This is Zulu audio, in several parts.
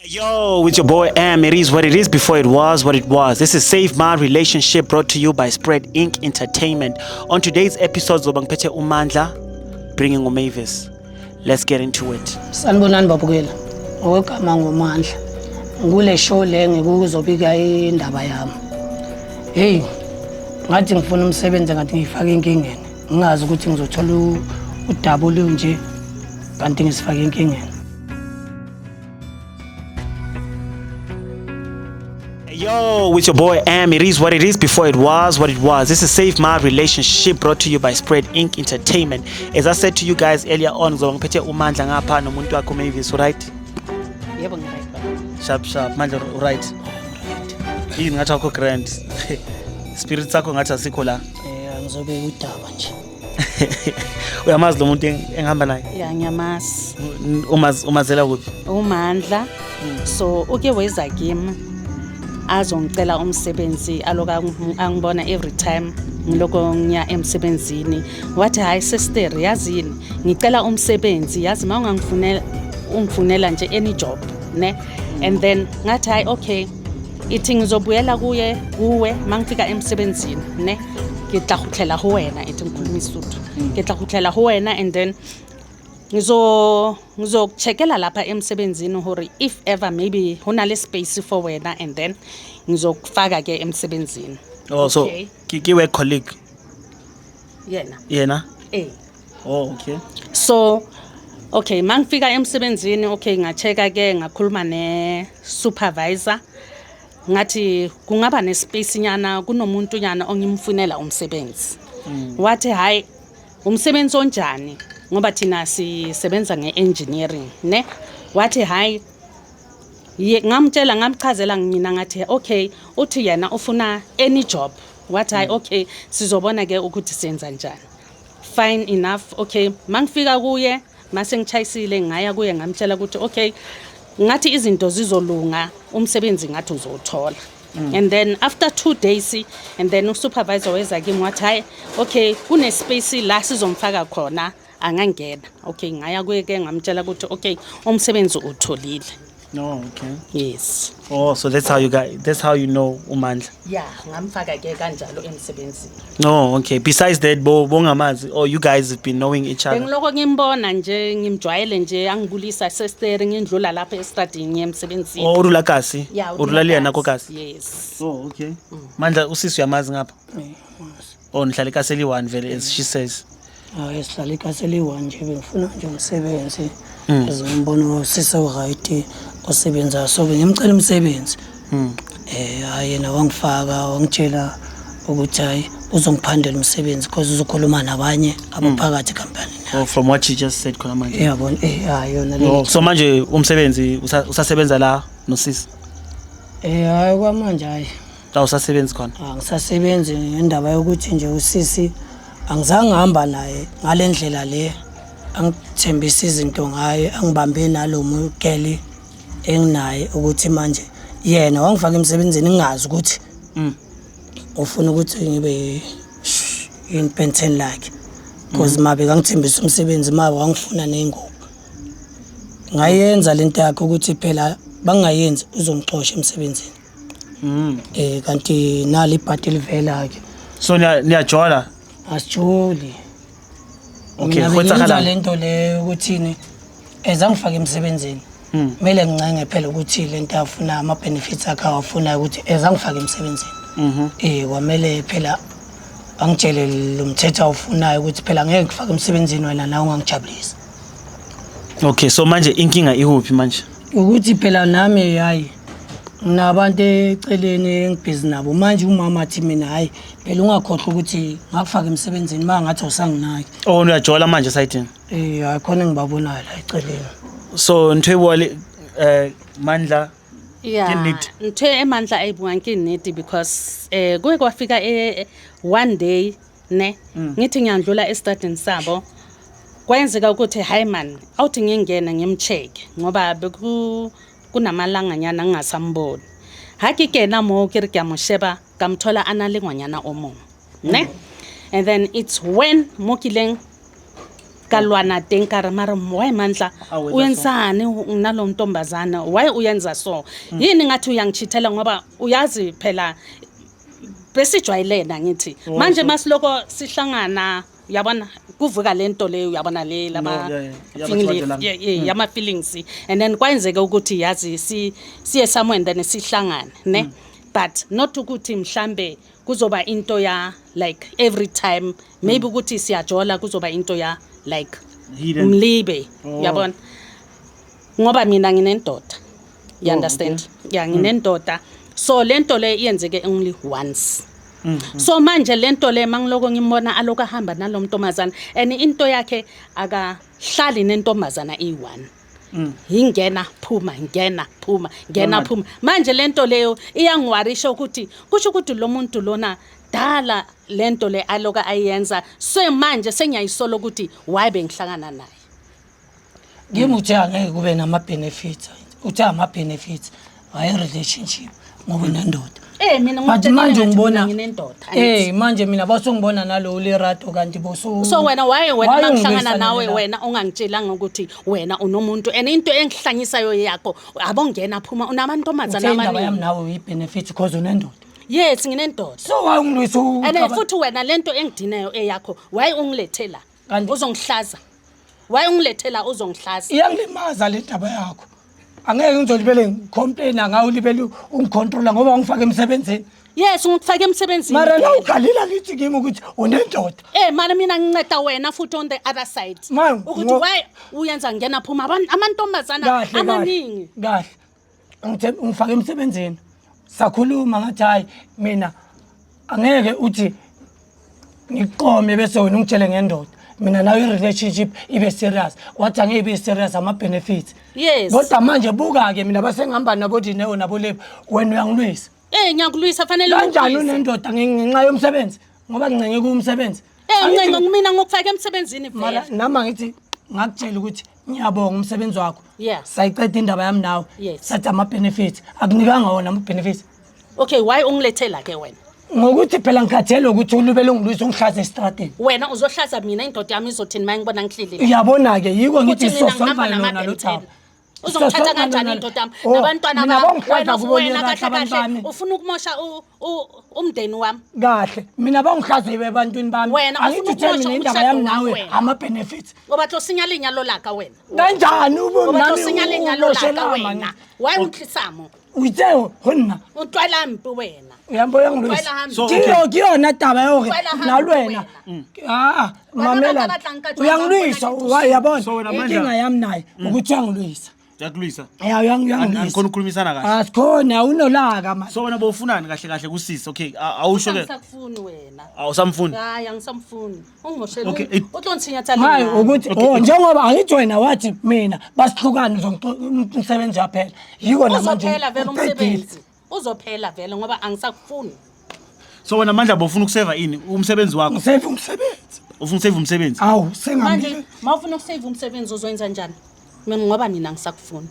Yo, with your boy Am. It is what it is before it was what it was. This is Save My Relationship brought to you by Spread Inc. Entertainment. On today's episode, Zobangpete Umandla, bringing Mavis. Let's get into it. Sanibonani babukela. Ogama ngomandla. Ngule show le ngikuzobika indaba yami. Hey, ngathi ngifuna umsebenzi ngathi ngifake inkingeni. Ngingazi ukuthi ngizothola udouble nje kanti ngisifake inkingeni. Yo, with your boy Am. It is what it is before it was what it was. This is Save My Relationship brought to you by Spread Inc. Entertainment. As I said to you guys earlier on, Zobangpete Umandla ngapha nomuntu wakho Mavis, right? Yebo ngi-right baba. Sharp, manje right. Yini ngathi akho grand. Spirit sakho ngathi asikho la. Ngizobeka udaba nje. Uyamazi lo muntu engihamba naye? Ya ngiyamazi. Umazela kuphi? Umandla. So uke weza kimi azongicela umsebenzi aloka angibona every time ngiloko ngiya emsebenzini. Wathi hayi sister yazini ngicela umsebenzi yazi ungifunela nje any job ne and then ngathi hayi okay ithi ngizobuyela kuwe mangifika emsebenzini ne ngitla khutlela ho wena ithi ngikhuluma isuthu ngitla khutlela ho wena and then ngizokucheckela lapha emsebenzini hore if ever maybe hona le space for wena and then ngizokufaka ke emsebenzini. Oh so ki work colleague yena oh okay so okay mangifika emsebenzini okay ngachecka ke ngakhuluma ne supervisor ngathi kungaba ne space nyana kunomuntu nyana ongimfunela umsebenzi. Wathi hayi umsebenzi onjani ngoba thina sisebenza nge-engineering ne wathi hayi ngamtshela ngamchazela mina ngathi okay uthi yena ufuna any job wathi hayi okay sizobona ke ukuthi senza njani. Fine enough okay mangifika kuye mase ngichayisile ngaya kuye ngamtshela ukuthi okay ngathi izinto zizolunga umsebenzi ngathi uzothola. And then after 2 days and then usupervisor weza kimi wathi hayi okay kune space la sizomfaka khona angangena. Okay ngaya kuye ke ngamtshela ukuthi okay umsebenzi utholile. No, okay. Yes. Oh, so that's how you know Umandla. Yeah, ngamfaka ke kanjalo emsebenzini. No, okay. Besides that, bongamazi or you guys have been knowing each other. Ngiloko ngimbona nje ngimjwayele nje angibulisa sister ngindlula lapha estradini emsebenzini. Oh, urula kasi. Yeah, urula yena ko kasi. Yes. Oh, okay. Mandla usisi uyamazi ngapha. Oh, nihlala eKaseli 1 vele as she says. Sihlala eKaseli 1 nje bengifuna nje umsebenzi. Ngizombono sise right osebenza so ngimcela umsebenzi. Yena wangifaka wangitshela ukuthi hayi uzongiphandela umsebenzi because uzokhuluma nabanye abaphakathi company. Oh, from what you just said khona manje. Yabona yona le. So manje umsebenzi usasebenza la nosisi? Hayi kwamanje hayi. Usasebenza khona? Ngisasebenza indaba yokuthi nje usisi angizange ngihamba naye ngalendlela le angithembisa izinto ngaye angibambe nalomu girl enginaye ukuthi manje yena wangifaka emsebenzini ngingazi ukuthi ufuna ukuthi ngibe in pension like because mabe ngangithembisa umsebenzi mabe wangifuna nengubo ngayenza lento yakhe ukuthi phela bangayenzi uzongixoxa emsebenzini. Kanti nali ibhadi livela ke so niyajola asijoli. Okay, ngiyakwenza lento le ukuthi ezangifaka emsebenzini kumele ngincenge phela ukuthi lento afuna ama benefits akhe awafuna ukuthi ezangifaka emsebenzini. Kwamele phela angitshele lo mthetho awufunayo ukuthi phela ngeke ngifake emsebenzini wena nawe ungangijabulisa. Okay, so manje inkinga ihuphi manje? Ukuthi phela nami hayi nginabantu eceleni engibhizi nabo manje umama athi mina hayi phela ungakhohlwa ukuthi ngakufaka emsebenzini mangathi usanginaki. Oh uyajola manje sayithini? Hayi khona ngibabonayo la eceleni. So Ntwebole Mandla ntwe eMandla ayibunga nkineti because kuye kwafika one day ne ngithi ngiyandlula estadini sabo kwenzeka ukuthi hayi man awuthi ngingena ngimcheck ngoba kunamalanga nyana ngingasamboni haki kena mo ke re ke mosheba kamthola analengwanyana omo ne and then it's when mokileng kalwana tenkara mara why mandla Awenza uyenzani nalo ntombazana why uyenza so yini ngathi uyangichithela ngoba uyazi phela besijwayelena ngithi manje masiloko sihlangana yabona kuvuka lento leyo yabona le lama yama feelings and then kwenzeka ukuthi yazi siye somewhere then sihlangane ne but not ukuthi mhlambe kuzoba into ya like every time maybe ukuthi siyajola kuzoba into ya like umlibe yabona ngoba mina nginendoda you understand yeah nginendoda so lento le iyenzeke only once so manje lento le mangiloko ngimona aloka hamba nalomntomazana and into yakhe akahlali nentombazana e1 ingena phuma manje lento leyo iyangiwarisha ukuthi kusho ukuthi lo muntu lona dala lento le aloka ayenza so manje sengiyayisolo ukuthi why bengihlangana naye ngimuthi angeke kube nama benefits uthi ama benefits hayi relationship ngoba nendoda mina manje ngibona nginendoda manje mina basongibona nalo ulerato kanti boso so wena why mangihlangana nawe wena ongangitshelanga ukuthi wena unomuntu and into engihlanyisayo yakho abongena phuma unamantombazana amaningi yami nawe yi benefits because unendoda yes nginendoda so why ungilwisa and futhi wena lento engidineyo eyakho why ungilethela uzongihlaza why ungilethela uzongihlaza iyangilimaza le ndaba yakho angeke ngizolibele ngicomplain ngawo libele ungicontrola ngoba ungifaka emsebenzini yes ungifaka emsebenzini mara la ukhalila ngithi kimi ukuthi unendoda mara mina nginceda wena futhi on the other side ukuthi why uyenza ngena phuma amantombazana amaningi kahle ungifaka emsebenzini sakhuluma ngathi hayi mina angeke uthi ngiqome bese wena ungitshele ngendoda mina nawe relationship ibe serious wathi angeke ibe serious ama benefits yes kodwa manje buka ke mina basengihamba nabo Dineo nabo Lebo wena uyangilwisa ngiyakulwisa fanele kanjani unendoda ngenxa yomsebenzi ngoba ngincenge kumsebenzi ngincenge mina ngokufaka emsebenzini mara nama ngithi ngakutshela ukuthi ngiyabonga umsebenzi wakho yes sayiceda indaba yami nawe sathi ama benefits akunikanga wona ama benefits okay why ungilethela ke wena ngokuthi phela ngikhathele ukuthi ulubele ungilwisa ungihlaza estradini wena uzohlaza mina indoda yami izothini mangibona ngihlile uyabona ke yiko ngithi sosolva lona lo thaba uzongithatha kanjani indoda yami nabantwana wena kahle ufuna ukumosha umndeni wami kahle mina bangihlaziwe ebantwini bami angithi mina indaba yami nawe ama benefits ngoba tlo sinyala inyalo laka wena kanjani ngoba tlo sinyala inyalo laka wena why ukhlisamo uyithe honna utwala mpi wena uyambo yangilwisa kiyona taba yore nalwena mamela uyangilwisa uyabona inkinga yami naye ukuthi uyangilwisa yakulwisa uyangilwisa angikhona ukukhulumisana kahle asikhona unolaka manje so wena bowufunani kahle kusisi okay awusho ke ngisakufuni wena awusamfuni hayi angisamfuni ungoshela okay utlonithinyathali hayi ukuthi njengoba angithi wena wathi mina basihlukana umsebenzi yaphela yiko namanje uzophela vele umsebenzi uzophela vele ngoba angisakufuni so wena manje bofuna ukuseva ini umsebenzi wakho usave umsebenzi ufuna usave umsebenzi awu sengamanje manje mawufuna ukusave umsebenzi uzoyenza njani mina ngoba mina ngisakufuni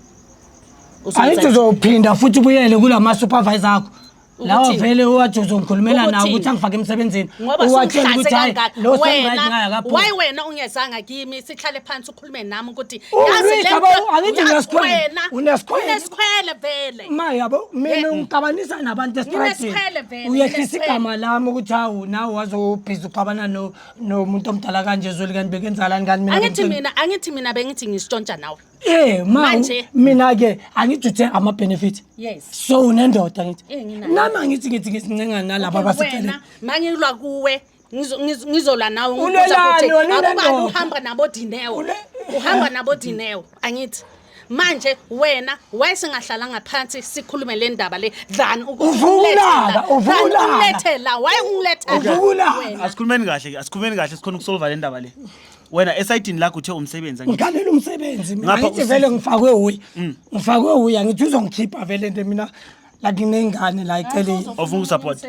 ayithi uzophinda futhi ubuyele kulama supervisor akho lawa vele uwathi uzongikhulumela nawe ukuthi angifake emsebenzini uwatshela ukuthi hayi lo right ngaya kapho why wena ungezanga kimi sihlale phansi ukhulume nami ukuthi yazi lento angithi ngiyasikhwela unesikhwele vele ma yabo mina ngixabanisa nabantu estradini uyehlisa igama lami ukuthi hawu nawe wazobhiza uxabana nomuntu omdala kanje ezweni kanti bekenzalani kanti mina angithi mina bengithi ngisitshontsha nawe mina ke angithi uthe ama benefits yes so unendoda ngithi nami angithi ngisincenga nalabo abasicela mangilwa kuwe ngizola nawe ukuthi akuba uhamba nabo Dineo angithi manje wena wayesingahlala ngaphansi sikhulume le ndaba le than ukulethela why ungilethela asikhulumeni kahle sikhona ukusolva le ndaba le wena esayidini lakho uthe umsebenzi ngikalela umsebenzi ngithi vele ngifakwe uyi angithi uzongikhipha vele into mina la nginengane la iceleni ofuna usupport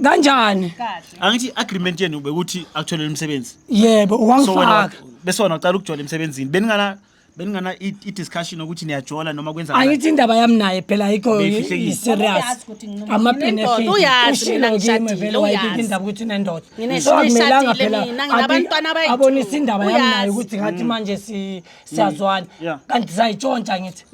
kanjani angithi agreement yenu bekuthi actually umsebenzi yebo wangifaka bese wona ucala ukujola emsebenzini beningana i-discussion ukuthi niyajola noma kwenza angithi indaba yami naye phela ayikho Beyifihlekile. i-serious ama-benefit Uyazi mina ushilo kimi ngishadile, vele wayibika uyazi. indaba ukuthi unendoda Ngine- so akumelanga ngishadile phela mina, nginabantwana abayi-2. abonisa indaba yami naye Uyazi. ukuthi ngathi manje siyazwana Yeah. kanti sayitshontsha ngithi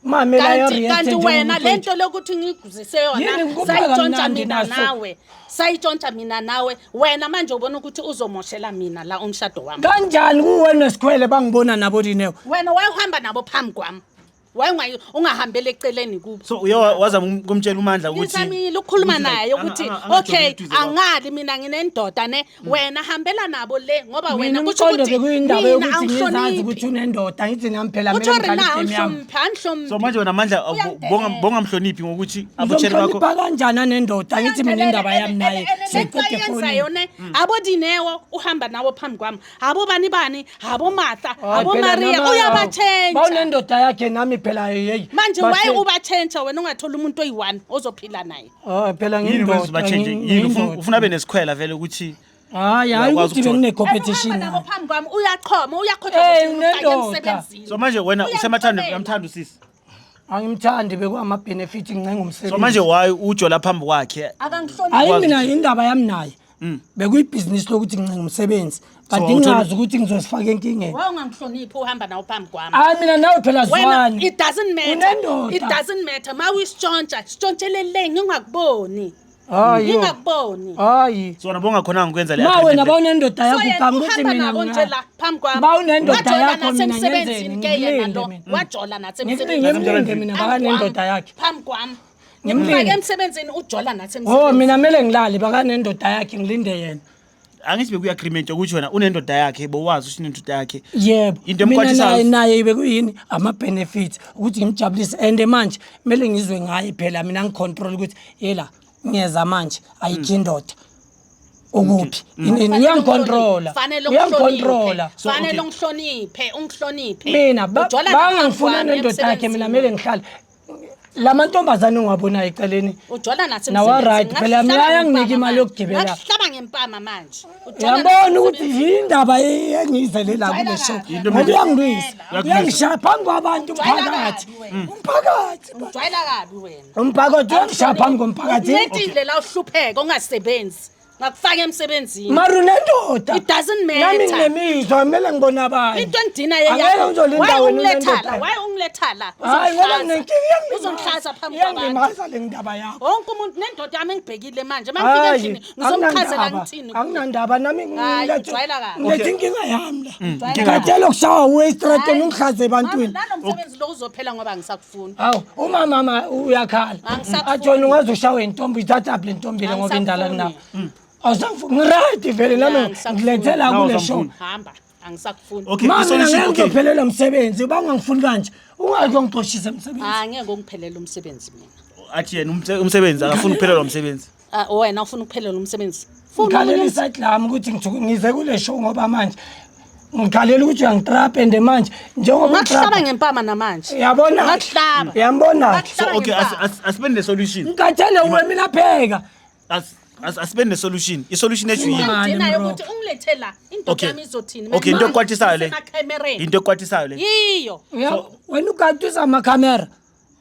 mamela kanti wena lento lokuthi ngiguzise Yini yona ngikubuka sayitshontsha kamnandi mina naso. nawe sayitshontsha mina nawe wena manje ubona ukuthi uzomoshela mina la umshado wami kanjani kuwena nesikhwele bangibona nabo dineo wena wayehamba nabo phambi kwami ungahambeli eceleni kubo so uye waza kumtshela uMandla ukuthi ngizamile ukukhuluma naye ukuthi okay angali angali mina nginendoda ne wena hambela nabo le ngoba mina wena kusho umqondo ukuthi bekuyindaba mina yokuthi ngizazi ukuthi angihloniphi unendoda ngithi nami phela utsho mina rena ngihlala yami angihloniphi so manje wena Mandla bongamhloniphi ngokuthi abutshele bakho ngizomhlonipha kanjani anendoda ngithi mina indaba yami naye seqede yenza foni yona abodinewo uhamba nawo phambi kwami abo bani abo Martha abo Maria uyabatshentsha bawunendoda yakhe nami phela hey manje waye ubatshentsha wena ungathola umuntu oyi1 ozophila naye phela yini ngindoda kwenza batshenge yini ufuna abe nesikhwela vele ukuthi hayi Uyakwazi ukuthi ukuthola. bekune competition uhamba nabo phambi kwami uyaqhoma Hey, uyakhotha unendoda. so manje wena usemathanda Uyamthobela. uyamthanda usisi angimthandi bekwama benefit ngincenga so umsebenzi manje why ujola phambi kwakhe akangihloniphi hayi mina indaba yami naye bekuyibhizinisi lokuthi ngicenga umsebenzi kanti ngingazi ukuthi ngizosifaka enkingeni waye ungangihloniphi uhamba nawo phambi kwami hayi mina nawe phela wena zwani it doesn't matter Unendoda. it doesn't matter mawusitshontsha sitshontshele ngingakuboni hayi ngingakuboni hayi so wena bongakhonanga ukwenza le ma wena agreement bawunendoda yakho yena kanti ukuthi uhamba mina nabo nje la phambi kwami Bawunendoda Wajola yakho, mina nasemsebenzini ngenzeni, ke yena ngilinde lo mina. wajola nasemsebenzini ngimlinde mina bakanendoda yakhe phambi kwami Ngimlinde. ngimfake emsebenzini ujola oh nasemsebenzini mina kumele ngilale bakanendoda yakhe ngilinde yena angithi bekuyi-agreement yokuthi wena unendoda yakhe bowazi ukuthi unendoda yakhe yebo Into mina emkhwathisayo- naye bekuyini ama-benefits ukuthi ngimjabulise and manje kumele ngizwe ngaye phela mina ngicontrol ukuthi yela ngiyeza manje ayikho indoda ukuphi uyangicontrola uyangicontrola fanele ungihloniphe mina Ujola bangangifuna naphambi kwami nendoda yakhe mina emsebenzini. kumele ngihlale la mantombazane ongiwabonayo eceleni ujola Nawa right, phela mina ayanginika imali yokugibela. ngakuhlaba ngempama manje uyabona ukuthi yindaba engiyizelela kule show Into ngoba mina- uyangilwisa Uyakuyizwa. uyangishaya phambi kwabantu umphakathi umphakathi ujwayela kabi wena umphakathi uyangishaya phambi komphakathi Ngetile la uhlupheka ungasebenzi ngakufaka emsebenzini maru nendoda It doesn't matter. nami nginemizwa kumele ngibona abanye into engidina Angeke ngizolinda wena unendoda. waye ungiletha la hayi ngoba nginenkinga uzongihlaza phambi kwabantu iyangimaza le ndaba yakho wonke umuntu nendoda yami engibhekile manje mangifika hayi endlini ngizomchazela anginandaba ngithini anginandaba nami Hayi, ujwayela kabi. ngilethe inkinga yami la Ujwayela ngatshela ukushawa westrateni ungihlaze ebantwini nalomsebenzi lo uzophela ngoba ngisakufuna hawu uma mama uyakhala Angisakufuni. atshona ungaze ushawe intombi ithatha le ntombi le ngoba indala Angisakufuni. kunawo awusangifuni ngirayidi vele nami Angisakufuni. ngilethela Nawu kule show uzamfuna. hamba angisakufuni okay mama isolution ngeke okay ngizophelela umsebenzi bangangifuni kanje ungake ungixoshise emsebenzi angeke ngiphelele umsebenzi mina athi yena umsebenzi akafuni ukuphelelwa umsebenzi wena ufuna ukuphelela umsebenzi funa ngikhalela omunye isayidi lami ukuthi ngize kule show ngoba manje ngikhalela ukuthi uyangitrapa and manje njengoba ngakuhlaba utrapa ngempama namanje yabona Ngakuhlaba. yambona so okay Ngempama. asibende ne-solution ngikathele wena pheka asibende ne-solution i-solution ethu yini Mani, ngidinayo bro. ukuthi ungilethe la indoda Okay. yami izothini Okay, into ekwatisayo le. Isemacamereni. into ekwatisayo le yiyo wena ugatisa amakhamera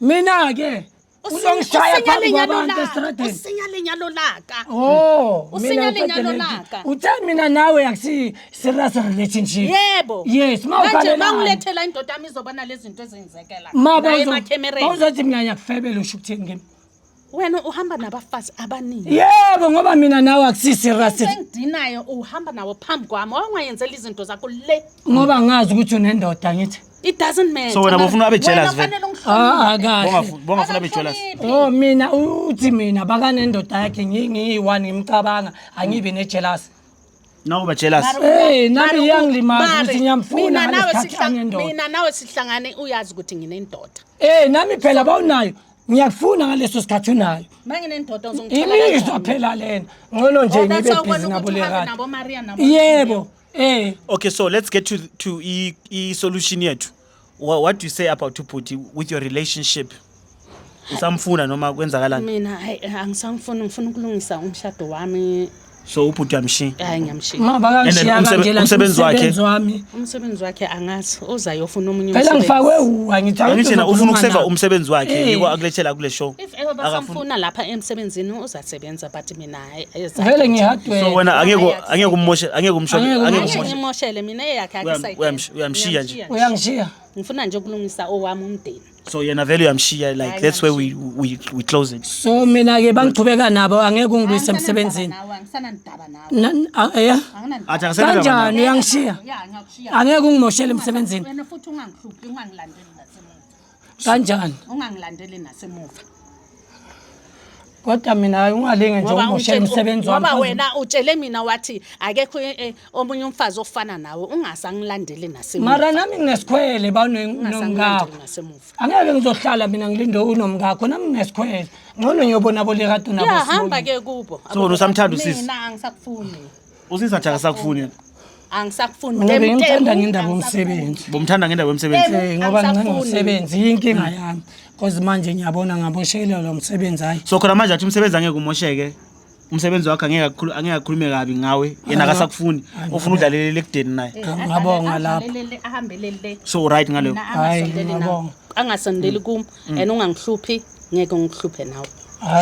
mina-ke uzongishaya phambi kwabantu esitradeni usinyale nyalo laka oh Usinyale mina nyalo ngicede laka. le- uthe mina nawe akusi-serious relationship yebo Yes, ma manje ukhalelani. mangilethela indoda yami izobona lezi zinto ezenzekela ma la emacamereni bawuzothi mina ngiyakufebela usho ukutheni kimi wena uhamba nabafazi abaningi yebo ngoba mina nawe akusi-serious engidinayo uhamba nawo phambi kwami wangayenzela izinto zakho le ngoba ngazi ukuthi unendoda ngithi it doesn't matter So wena bofuna abe jealous Wena vele? fanele ungihloniphe. kahle bongafuna abe jealous oh mina uthi mina bakanendoda yakhe ngiyi-1 ngimcabanga angibi nejelasi nawe uba jealous Hey, nami Mari, iyangilimaza Mari, ukuthi ngiyamfuna mina nawe ngalesi sikhathi anendoda. mina nawe sihlangane uyazi ukuthi nginendoda nami phela bawunayo ngiyakufuna ngaleso sikhathi unayo manginendoda imizwa phela lena ngcono nje ngibe busy nabo le radio nabo Maria nabo yebo okay so let's get to i-solution yethu what do you say about ubhuti with your relationship usamfuna noma kwenzakalani mina hayi angisangifuni ngifuna ukulungisa umshado wami So ubhuti uyamshiya. hayi ngiyamshiya. Ngoba kangishiya And then kanje la umsebenzi wakhe? umsebenzi wami. Umsebenzi wakhe angazi uzayofuna omunye Phela ngifakwe angithi Angithi na ufuna ukuseva umsebenzi wakhe Eh. yiko akulethela kule show. if ever basamfuna lapha emsebenzini uzasebenza but mina hayi vele ngihadwe. So wena angeke umoshe Angeke ngimoshele mina eyakhe uyamshiya nje. Uyangishiya. ngifuna nje ukulungisa owami umndeni. So yena vele uyamshiya like that's where we close it. So mina ke bangichubeka nabo angeke ungibuyise emsebenzini. Angisanandaba nawe. Yeah. Athi akasebenza Kanjani uyangishiya? Ya ngiyakushiya. Angeke ungimoshele emsebenzini. Wena futhi ungangihluphi ungangilandeli nasemuva. Kanjani? Ungangilandeli nasemuva. Kodwa mina ungalinge nje ungimoshele umsebenzi wami. Ngoba wena utshele mina wathi akekho omunye umfazi ofana nawe ungasangilandeli nasemuva. Mara nami nginesikhwele nomngakho. Angeke ngizohlala mina ngilinde unomngakho nami nginesikhwele. Ngcono ngiyobona bolikade unabo. Ya hamba ke kubo. So wena usamthanda usisi? Mina angisakufuni. Usisi athi akasakufuni yena. Angisakufuni. Mina bengimthanda ngendaba yomsebenzi. Bomthanda ngendaba yomsebenzi. Ngoba ngingumsebenzi inkinga yami. Because manje ngiyabona ngaboshekelwa lo msebenzi hayi. So khona manje athi umsebenzi angeke umosheke. Umsebenzi wakhe angeke akhulume kabi ngawe. Yena akasakufuni. Ufuna udlalele ekudeni naye. Ngabonga lapho. Ahambelele. So right ngalo. Hayi ngabonga. Angasondeli kum and ungangihluphi ngeke ngihluphe nawe.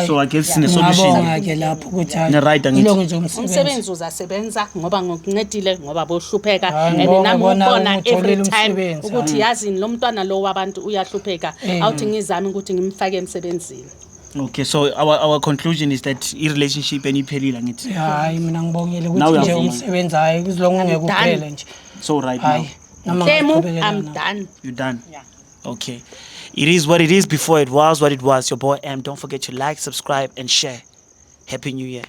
So I guess sine solution. Ngabonga ke lapho ukuthi hayi. Ne right angithi. Iloko nje umsebenzi. Umsebenzi uzasebenza ngoba ngokuncedile ngoba bohlupheka Hayi, and nami ngibona ubona every utholile time umsebenzi, ukuthi yazini lo mntwana lo wabantu uyahlupheka awuthi ngizame ukuthi ngimfake emsebenzini. Okay, so our conclusion is that i-relationship eniphelile ngithi. Hayi mina ngibongile Now ukuthi nje uyavuma. umsebenzi hayi kuzilonke ungeke uphele nje. So right now. Hayi. Noma Temu, ngiqhubekela I'm nawe. done. You done? Yeah. Okay. It is what it is before it was what it was. Your boy M. Don't forget to like, subscribe, and share. Happy New Year.